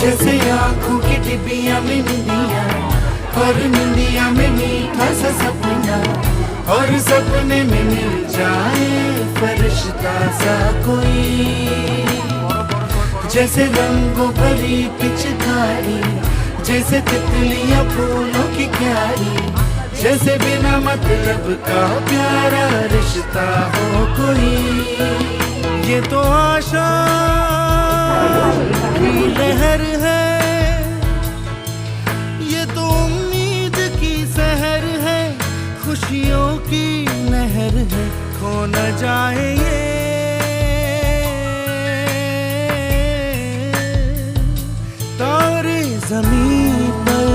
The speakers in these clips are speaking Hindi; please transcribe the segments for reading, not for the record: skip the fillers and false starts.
जैसे आँखों की डिबिया में निंदिया, और निंदिया में मीठा सा सपना, और सपने में मिल जाए फरिश्ता सा कोई। जैसे रंगों भरी पिचकारी, जैसे तितलियां फूलों की क्यारी, जैसे बिना मतलब का प्यारा रिश्ता हो कोई। ये तो आशा की लहर है, ये तो उम्मीद की सहर है, खुशियों की नहर है, खो न जाए ये तारे ज़मीन पर।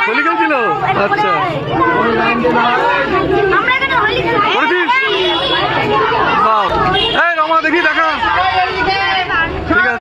হোলি খেলছিল? আচ্ছা,